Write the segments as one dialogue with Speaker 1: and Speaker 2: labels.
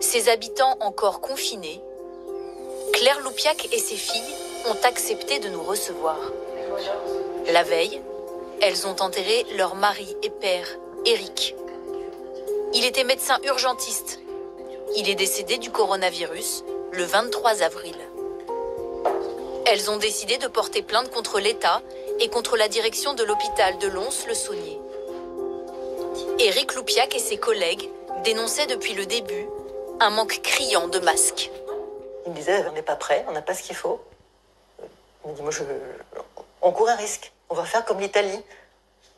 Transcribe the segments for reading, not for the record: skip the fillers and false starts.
Speaker 1: Ses habitants encore confinés, Claire Loupiac et ses filles ont accepté de nous recevoir. La veille, elles ont enterré leur mari et père, Éric. Il était médecin urgentiste. Il est décédé du coronavirus le 23 avril. Elles ont décidé de porter plainte contre l'État et contre la direction de l'hôpital de Lons-le-Saunier. Éric Loupiac et ses collègues dénonçaient depuis le début un manque criant de masques.
Speaker 2: Il me disait, on n'est pas prêt, on n'a pas ce qu'il faut. Il me dit, on court un risque, on va faire comme l'Italie.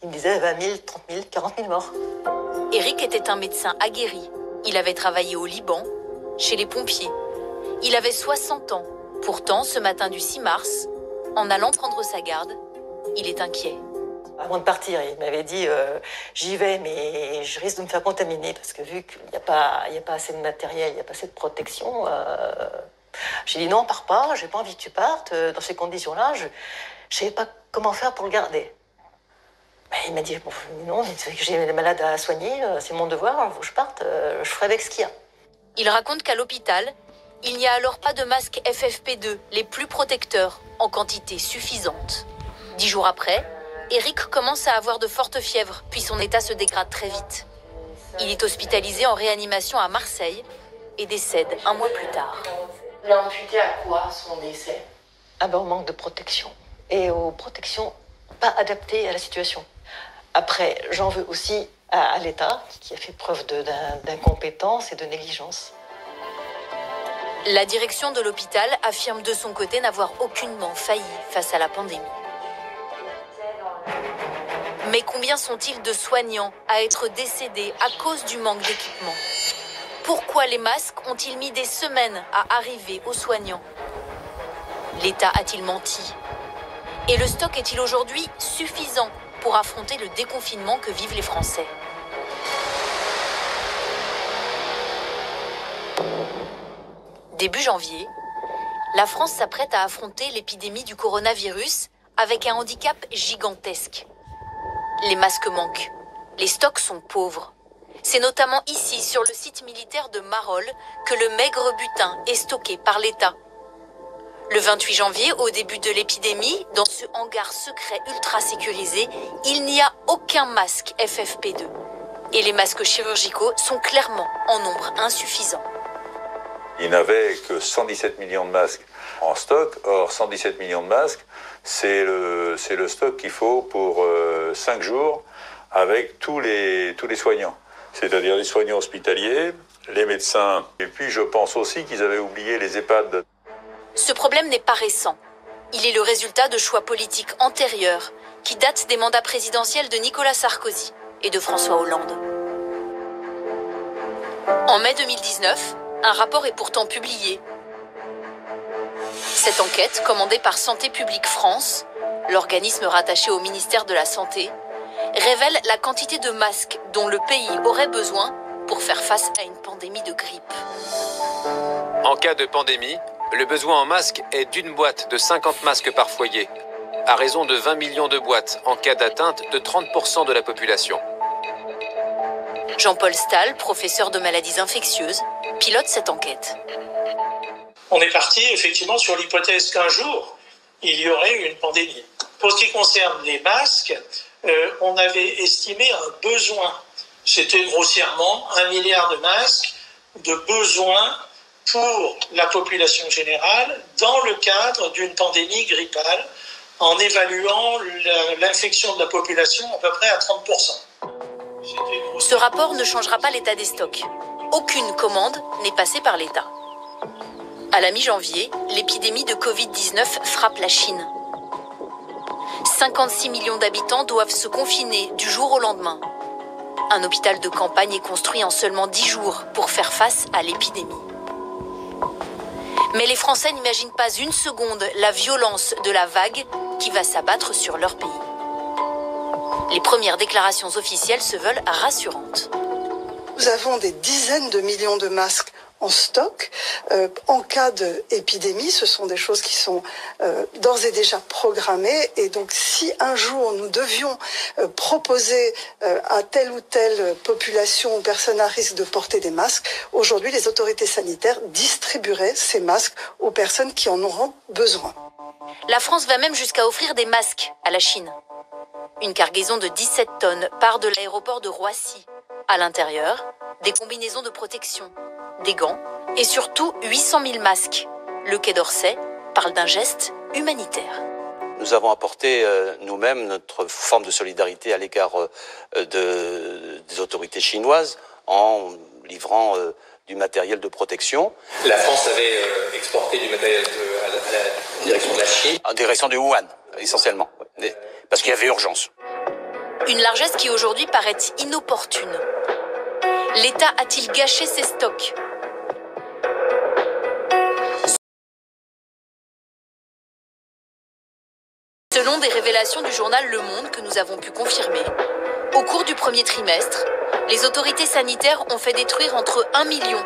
Speaker 2: Il me disait 20 000, 30 000, 40 000 morts.
Speaker 1: Éric était un médecin aguerri. Il avait travaillé au Liban, chez les pompiers. Il avait 60 ans. Pourtant, ce matin du 6 mars, en allant prendre sa garde, il est inquiet.
Speaker 2: Avant de partir, il m'avait dit j'y vais, mais je risque de me faire contaminer parce que vu qu'il n'y a pas assez de matériel, il n'y a pas assez de protection. J'ai dit non, pars pas, j'ai pas envie que tu partes. Dans ces conditions-là, je ne savais pas comment faire pour le garder. Ben, il m'a dit bon, non, j'ai des malades à soigner, c'est mon devoir, il faut que je parte, je ferai avec ce qu'il y a.
Speaker 1: Il raconte qu'à l'hôpital, il n'y a alors pas de masques FFP2, les plus protecteurs, en quantité suffisante. 10 jours après, Éric commence à avoir de fortes fièvres, puis son état se dégrade très vite. Il est hospitalisé en réanimation à Marseille et décède 1 mois plus tard.
Speaker 3: Il a imputé à quoi son décès?
Speaker 2: Au manque de protection. Et aux protections pas adaptées à la situation. Après, j'en veux aussi à l'État, qui a fait preuve d'incompétence et de négligence.
Speaker 1: La direction de l'hôpital affirme de son côté n'avoir aucunement failli face à la pandémie. Mais combien sont-ils de soignants à être décédés à cause du manque d'équipement? Pourquoi les masques ont-ils mis des semaines à arriver aux soignants? L'État a-t-il menti? Et le stock est-il aujourd'hui suffisant pour affronter le déconfinement que vivent les Français? Début janvier, la France s'apprête à affronter l'épidémie du coronavirus avec un handicap gigantesque. Les masques manquent, les stocks sont pauvres. C'est notamment ici, sur le site militaire de Marolles, que le maigre butin est stocké par l'État. Le 28 janvier, au début de l'épidémie, dans ce hangar secret ultra sécurisé, il n'y a aucun masque FFP2. Et les masques chirurgicaux sont clairement en nombre insuffisant.
Speaker 4: Il n'avait que 117 millions de masques en stock. Or, 117 millions de masques, c'est le stock qu'il faut pour 5 jours avec tous les soignants. C'est-à-dire les soignants hospitaliers, les médecins. Et puis, je pense aussi qu'ils avaient oublié les EHPAD.
Speaker 1: Ce problème n'est pas récent. Il est le résultat de choix politiques antérieurs qui datent des mandats présidentiels de Nicolas Sarkozy et de François Hollande. En mai 2019, un rapport est pourtant publié. Cette enquête, commandée par Santé publique France, l'organisme rattaché au ministère de la Santé, révèle la quantité de masques dont le pays aurait besoin pour faire face à une pandémie de grippe.
Speaker 5: En cas de pandémie, le besoin en masques est d'une boîte de 50 masques par foyer, à raison de 20 millions de boîtes en cas d'atteinte de 30% de la population.
Speaker 1: Jean-Paul Stahl, professeur de maladies infectieuses, pilote cette enquête.
Speaker 6: On est parti effectivement sur l'hypothèse qu'un jour, il y aurait une pandémie. Pour ce qui concerne les masques, on avait estimé un besoin. C'était grossièrement 1 milliard de masques de besoin pour la population générale dans le cadre d'une pandémie grippale, en évaluant l'infection de la population à peu près à 30%.
Speaker 1: Ce rapport ne changera pas l'état des stocks. Aucune commande n'est passée par l'État. À la mi-janvier, l'épidémie de Covid-19 frappe la Chine. 56 millions d'habitants doivent se confiner du jour au lendemain. Un hôpital de campagne est construit en seulement 10 jours pour faire face à l'épidémie. Mais les Français n'imaginent pas une seconde la violence de la vague qui va s'abattre sur leur pays. Les premières déclarations officielles se veulent rassurantes.
Speaker 7: Nous avons des dizaines de millions de masques en stock en cas d'épidémie. Ce sont des choses qui sont d'ores et déjà programmées. Et donc, si un jour nous devions proposer à telle ou telle population ou personne à risque de porter des masques, aujourd'hui, les autorités sanitaires distribueraient ces masques aux personnes qui en auront besoin.
Speaker 1: La France va même jusqu'à offrir des masques à la Chine. Une cargaison de 17 tonnes part de l'aéroport de Roissy. À l'intérieur, des combinaisons de protection, des gants et surtout 800 000 masques. Le Quai d'Orsay parle d'un geste humanitaire.
Speaker 8: Nous avons apporté nous-mêmes notre forme de solidarité à l'égard des autorités chinoises en livrant du matériel de protection.
Speaker 5: La France avait exporté du matériel à la direction de la Chine.
Speaker 8: En direction de Wuhan, essentiellement, parce qu'il y avait urgence.
Speaker 1: Une largesse qui aujourd'hui paraît inopportune. L'État a-t-il gâché ses stocks ? Selon des révélations du journal Le Monde que nous avons pu confirmer, au cours du premier trimestre, les autorités sanitaires ont fait détruire entre 1 million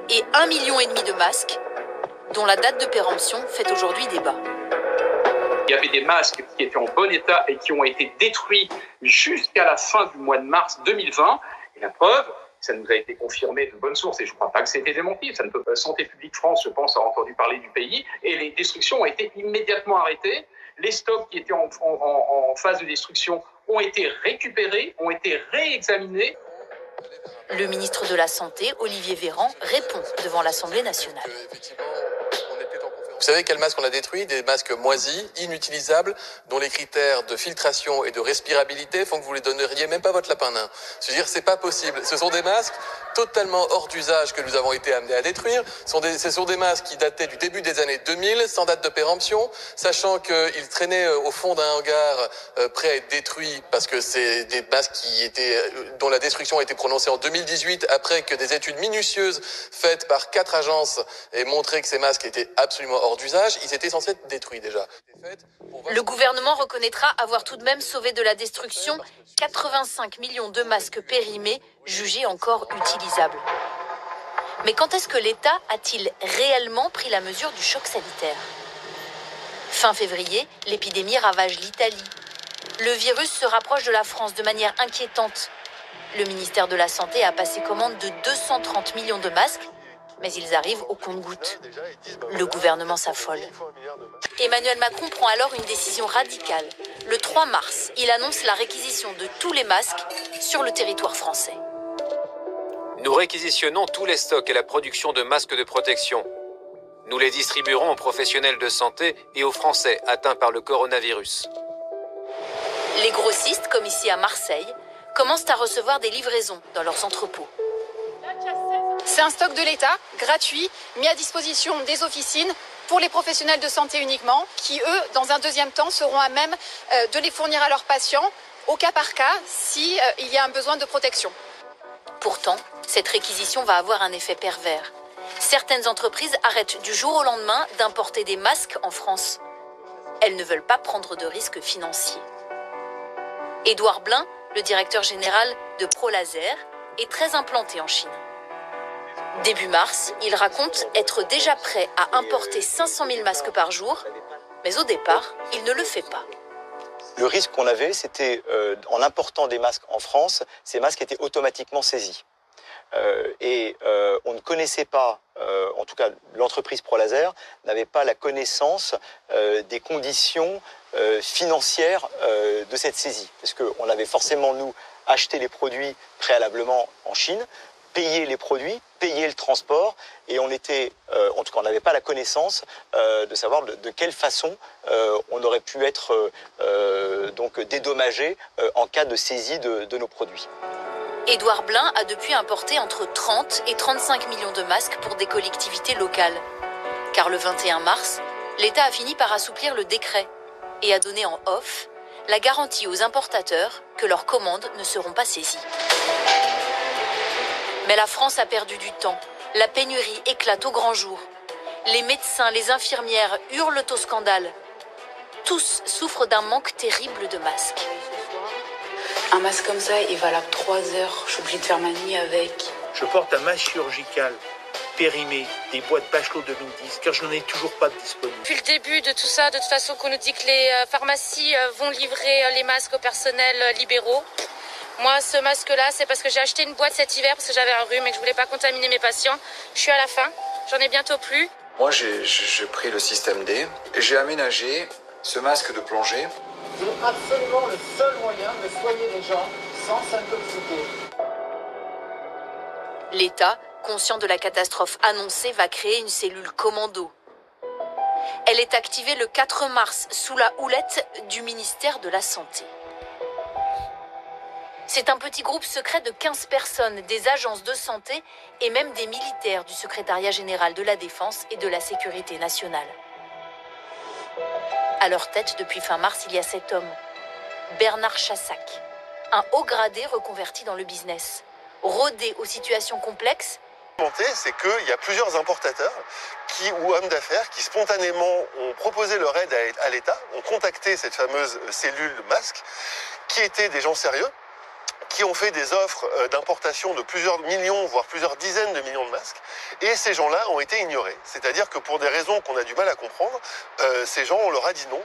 Speaker 1: et 1,5 million de masques, dont la date de péremption fait aujourd'hui débat.
Speaker 9: Il y avait des masques qui étaient en bon état et qui ont été détruits jusqu'à la fin du mois de mars 2020. Et la preuve, ça nous a été confirmé de bonnes sources et je ne crois pas que c'était démenti. Ça ne peut pas. Santé publique France, je pense, a entendu parler du pays et les destructions ont été immédiatement arrêtées. Les stocks qui étaient en phase de destruction ont été récupérés, ont été réexaminés.
Speaker 1: Le ministre de la Santé, Olivier Véran, répond devant l'Assemblée nationale.
Speaker 10: Vous savez quels masques on a détruits? Des masques moisis, inutilisables, dont les critères de filtration et de respirabilité font que vous ne les donneriez même pas à votre lapin nain. Je veux dire, c'est pas possible. Ce sont des masques totalement hors d'usage que nous avons été amenés à détruire. Ce sont des masques qui dataient du début des années 2000, sans date de péremption, sachant qu'ils traînaient au fond d'un hangar prêt à être détruits parce que c'est des masques dont la destruction a été prononcée en 2018 après que des études minutieuses faites par 4 agences aient montré que ces masques étaient absolument hors d'usage. Ils étaient censés être détruits déjà.
Speaker 1: Le gouvernement reconnaîtra avoir tout de même sauvé de la destruction 85 millions de masques périmés jugés encore utilisables. Mais quand est-ce que l'État a-t-il réellement pris la mesure du choc sanitaire ? Fin février, l'épidémie ravage l'Italie. Le virus se rapproche de la France de manière inquiétante. Le ministère de la Santé a passé commande de 230 millions de masques, mais ils arrivent au compte-gouttes. Le gouvernement s'affole. Emmanuel Macron prend alors une décision radicale. Le 3 mars, il annonce la réquisition de tous les masques sur le territoire français.
Speaker 5: Nous réquisitionnons tous les stocks et la production de masques de protection. Nous les distribuerons aux professionnels de santé et aux Français atteints par le coronavirus.
Speaker 1: Les grossistes, comme ici à Marseille, commencent à recevoir des livraisons dans leurs entrepôts.
Speaker 11: C'est un stock de l'État, gratuit, mis à disposition des officines pour les professionnels de santé uniquement, qui eux, dans un deuxième temps, seront à même de les fournir à leurs patients, au cas par cas, s'il y a un besoin de protection.
Speaker 1: Pourtant, cette réquisition va avoir un effet pervers. Certaines entreprises arrêtent du jour au lendemain d'importer des masques en France. Elles ne veulent pas prendre de risques financiers. Édouard Blin, le directeur général de ProLaser, est très implanté en Chine. Début mars, il raconte être déjà prêt à importer 500 000 masques par jour, mais au départ, il ne le fait pas.
Speaker 12: Le risque qu'on avait, c'était en important des masques en France, ces masques étaient automatiquement saisis. On ne connaissait pas, en tout cas l'entreprise ProLaser n'avait pas la connaissance des conditions financières de cette saisie. Parce qu'on avait forcément, nous, acheté les produits préalablement en Chine, payer les produits, payer le transport, et on était, en tout cas, on n'avait pas la connaissance de savoir de quelle façon on aurait pu être donc dédommagé en cas de saisie de nos produits.
Speaker 1: Édouard Blin a depuis importé entre 30 et 35 millions de masques pour des collectivités locales. Car le 21 mars, l'État a fini par assouplir le décret et a donné en off la garantie aux importateurs que leurs commandes ne seront pas saisies. Mais la France a perdu du temps. La pénurie éclate au grand jour. Les médecins, les infirmières hurlent au scandale. Tous souffrent d'un manque terrible de masques.
Speaker 13: Un masque comme ça est valable 3 heures. Je suis obligée de faire ma nuit avec.
Speaker 6: Je porte un masque chirurgical
Speaker 14: périmer des boîtes Bachelot 2010, car je n'en ai toujours pas de disponibles.
Speaker 15: Depuis le début de tout ça, de toute façon, qu'on nous dit que les pharmacies vont livrer les masques au personnel libéraux. Moi, ce masque-là, c'est parce que j'ai acheté une boîte cet hiver parce que j'avais un rhume et que je voulais pas contaminer mes patients. Je suis à la fin, j'en ai bientôt plus.
Speaker 16: Moi, j'ai pris le système D et j'ai aménagé ce masque de plongée.
Speaker 17: C'est absolument le seul moyen de soigner les gens sans s'intoxiquer.
Speaker 1: L'État, conscient de la catastrophe annoncée, va créer une cellule commando. Elle est activée le 4 mars sous la houlette du ministère de la Santé. C'est un petit groupe secret de 15 personnes, des agences de santé et même des militaires du secrétariat général de la Défense et de la Sécurité nationale. À leur tête, depuis fin mars, il y a cet homme, Bernard Chassac, un haut gradé reconverti dans le business, rodé aux situations complexes.
Speaker 18: C'est qu'il y a plusieurs importateurs ou hommes d'affaires qui spontanément ont proposé leur aide à l'État, ont contacté cette fameuse cellule masque, qui étaient des gens sérieux, qui ont fait des offres d'importation de plusieurs millions, voire plusieurs dizaines de millions de masques, et ces gens-là ont été ignorés. C'est-à-dire que pour des raisons qu'on a du mal à comprendre, ces gens, on leur a dit non.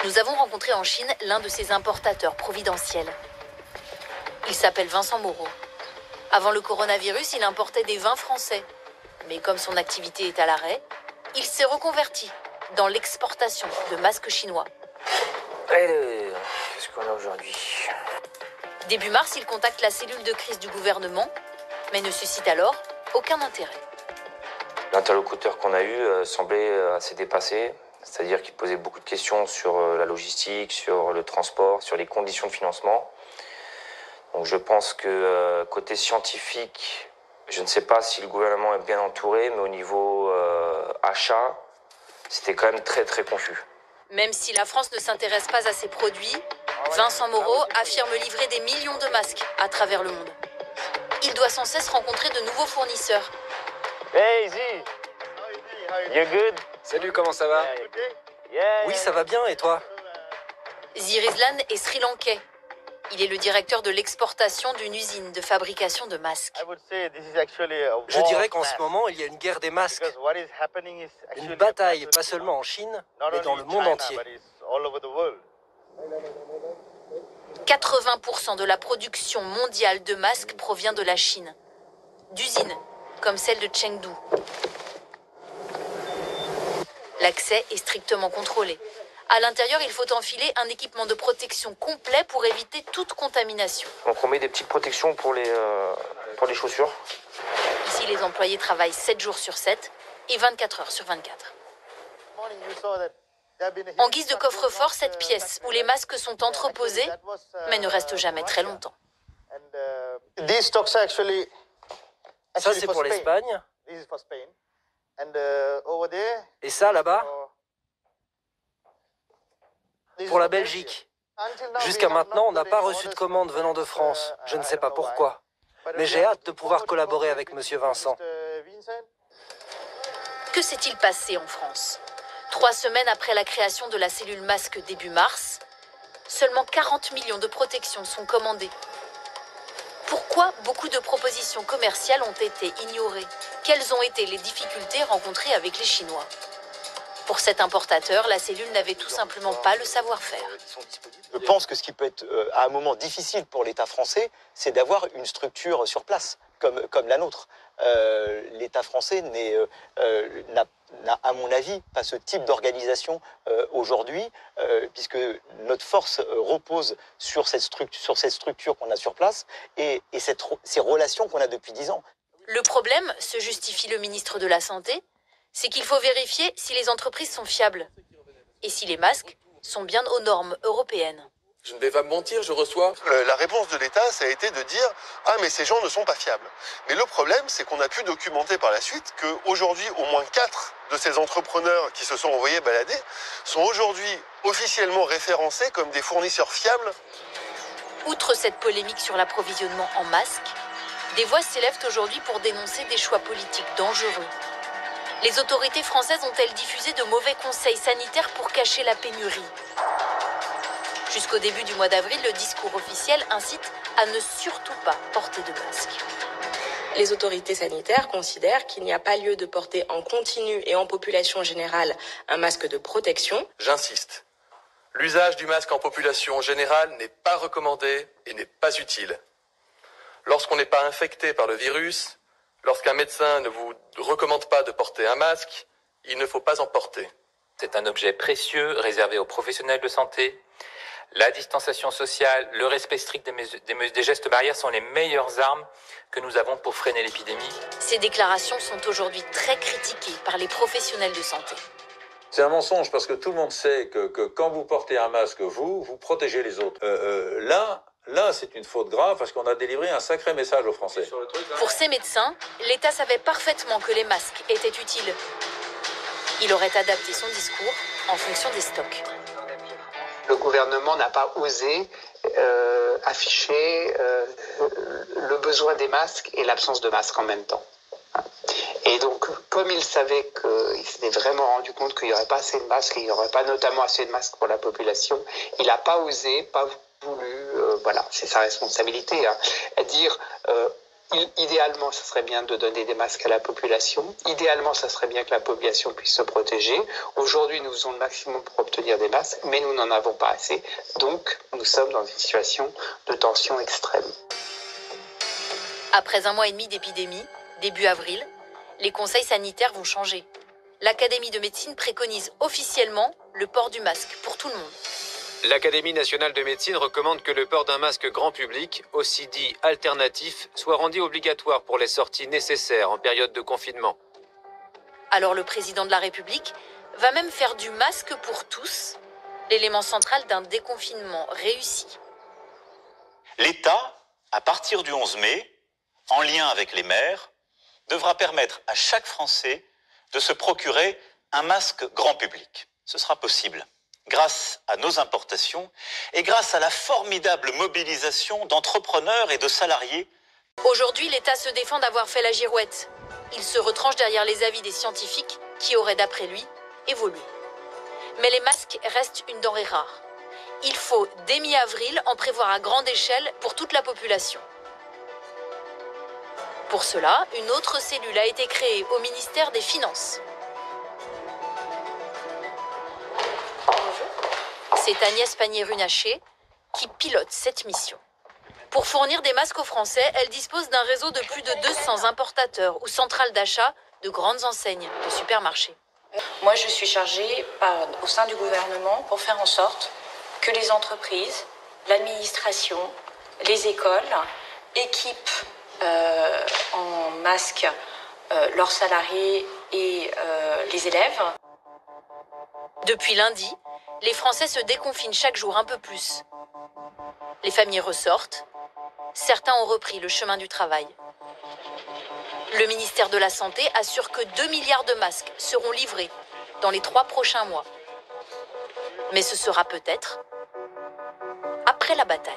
Speaker 1: Nous avons rencontré en Chine l'un de ces importateurs providentiels. Il s'appelle Vincent Moreau. Avant le coronavirus, il importait des vins français. Mais comme son activité est à l'arrêt, il s'est reconverti dans l'exportation de masques chinois.
Speaker 19: Qu'est-ce qu'on a aujourd'hui?
Speaker 1: Début mars, il contacte la cellule de crise du gouvernement, mais ne suscite alors aucun intérêt.
Speaker 19: L'interlocuteur qu'on a eu semblait assez dépassé, c'est-à-dire qu'il posait beaucoup de questions sur la logistique, sur le transport, sur les conditions de financement. Donc je pense que côté scientifique, je ne sais pas si le gouvernement est bien entouré, mais au niveau achat, c'était quand même très très confus.
Speaker 1: Même si la France ne s'intéresse pas à ces produits, Vincent Moreau affirme livrer des millions de masques à travers le monde. Il doit sans cesse rencontrer de nouveaux fournisseurs.
Speaker 20: Hey Z, you good?
Speaker 21: Salut, comment ça va?
Speaker 20: Oui, ça va bien, et toi?
Speaker 1: Zirizlan est sri-lankais. Il est le directeur de l'exportation d'une usine de fabrication de masques.
Speaker 20: Je dirais qu'en ce moment, il y a une guerre des masques. Une bataille, pas seulement en Chine, mais dans le monde entier.
Speaker 1: 80% de la production mondiale de masques provient de la Chine. D'usines, comme celle de Chengdu. L'accès est strictement contrôlé. À l'intérieur, il faut enfiler un équipement de protection complet pour éviter toute contamination.
Speaker 19: Donc on met des petites protections pour les chaussures.
Speaker 1: Ici, les employés travaillent 7 jours sur 7 et 24 heures sur 24. En guise de coffre-fort, cette pièce où les masques sont entreposés, mais ne restent jamais très longtemps.
Speaker 20: Ça, c'est pour l'Espagne. Et ça, là-bas, pour la Belgique. Jusqu'à maintenant, on n'a pas reçu de commande venant de France. Je ne sais pas pourquoi. Mais j'ai hâte de pouvoir collaborer avec Monsieur Vincent.
Speaker 1: Que s'est-il passé en France? 3 semaines après la création de la cellule masque début mars, seulement 40 millions de protections sont commandées. Pourquoi beaucoup de propositions commerciales ont été ignorées? Quelles ont été les difficultés rencontrées avec les Chinois? Pour cet importateur, la cellule n'avait tout simplement pas le savoir-faire.
Speaker 12: Je pense que ce qui peut être à un moment difficile pour l'État français, c'est d'avoir une structure sur place, comme la nôtre. L'État français n'a, à mon avis, pas ce type d'organisation aujourd'hui, puisque notre force repose sur cette structure qu'on a sur place et ces relations qu'on a depuis 10 ans.
Speaker 1: Le problème, se justifie le ministre de la Santé, c'est qu'il faut vérifier si les entreprises sont fiables et si les masques sont bien aux normes européennes.
Speaker 10: Je ne vais pas me mentir, je reçois...
Speaker 18: La réponse de l'État, ça a été de dire « Ah, mais ces gens ne sont pas fiables ». Mais le problème, c'est qu'on a pu documenter par la suite qu'aujourd'hui, au moins 4 de ces entrepreneurs qui se sont envoyés balader sont aujourd'hui officiellement référencés comme des fournisseurs fiables.
Speaker 1: Outre cette polémique sur l'approvisionnement en masques, des voix s'élèvent aujourd'hui pour dénoncer des choix politiques dangereux. Les autorités françaises ont-elles diffusé de mauvais conseils sanitaires pour cacher la pénurie? Jusqu'au début du mois d'avril, le discours officiel incite à ne surtout pas porter de masque.
Speaker 21: Les autorités sanitaires considèrent qu'il n'y a pas lieu de porter en continu et en population générale un masque de protection.
Speaker 10: J'insiste, l'usage du masque en population générale n'est pas recommandé et n'est pas utile. Lorsqu'on n'est pas infecté par le virus, lorsqu'un médecin ne vous recommande pas de porter un masque, il ne faut pas en porter.
Speaker 5: C'est un objet précieux réservé aux professionnels de santé. La distanciation sociale, le respect strict des gestes barrières sont les meilleures armes que nous avons pour freiner l'épidémie.
Speaker 1: Ces déclarations sont aujourd'hui très critiquées par les professionnels de santé.
Speaker 4: C'est un mensonge parce que tout le monde sait que quand vous portez un masque, vous protégez les autres. Là, c'est une faute grave parce qu'on a délivré un sacré message aux Français.
Speaker 1: Pour ces médecins, l'État savait parfaitement que les masques étaient utiles. Il aurait adapté son discours en fonction des stocks.
Speaker 22: Le gouvernement n'a pas osé afficher le besoin des masques et l'absence de masques en même temps. Et donc, comme il savait qu'il s'était vraiment rendu compte qu'il n'y aurait pas assez de masques, qu'il n'y aurait pas notamment assez de masques pour la population, il n'a pas osé, pas voulu, voilà, c'est sa responsabilité, dire idéalement, ce serait bien de donner des masques à la population. Idéalement, ça serait bien que la population puisse se protéger. Aujourd'hui, nous faisons le maximum pour obtenir des masques, mais nous n'en avons pas assez. Donc, nous sommes dans une situation de tension extrême.
Speaker 1: Après 1 mois et demi d'épidémie, début avril, les conseils sanitaires vont changer. L'Académie de médecine préconise officiellement le port du masque pour tout le monde.
Speaker 5: L'Académie nationale de médecine recommande que le port d'un masque grand public, aussi dit alternatif, soit rendu obligatoire pour les sorties nécessaires en période de confinement.
Speaker 1: Alors le président de la République va même faire du masque pour tous, l'élément central d'un déconfinement réussi.
Speaker 23: L'État, à partir du 11 mai, en lien avec les maires, devra permettre à chaque Français de se procurer un masque grand public. Ce sera possible grâce à nos importations et grâce à la formidable mobilisation d'entrepreneurs et de salariés.
Speaker 1: Aujourd'hui, l'État se défend d'avoir fait la girouette. Il se retranche derrière les avis des scientifiques qui auraient, d'après lui, évolué. Mais les masques restent une denrée rare. Il faut, dès mi-avril, en prévoir à grande échelle pour toute la population. Pour cela, une autre cellule a été créée au ministère des Finances. C'est Agnès Pannier-Runacher qui pilote cette mission. Pour fournir des masques aux Français, elle dispose d'un réseau de plus de 200 importateurs ou centrales d'achat de grandes enseignes de supermarchés.
Speaker 24: Moi, je suis chargée au sein du gouvernement pour faire en sorte que les entreprises, l'administration, les écoles équipent en masques leurs salariés et les élèves.
Speaker 1: Depuis lundi, les Français se déconfinent chaque jour un peu plus. Les familles ressortent. Certains ont repris le chemin du travail. Le ministère de la Santé assure que 2 milliards de masques seront livrés dans les 3 prochains mois. Mais ce sera peut-être après la bataille.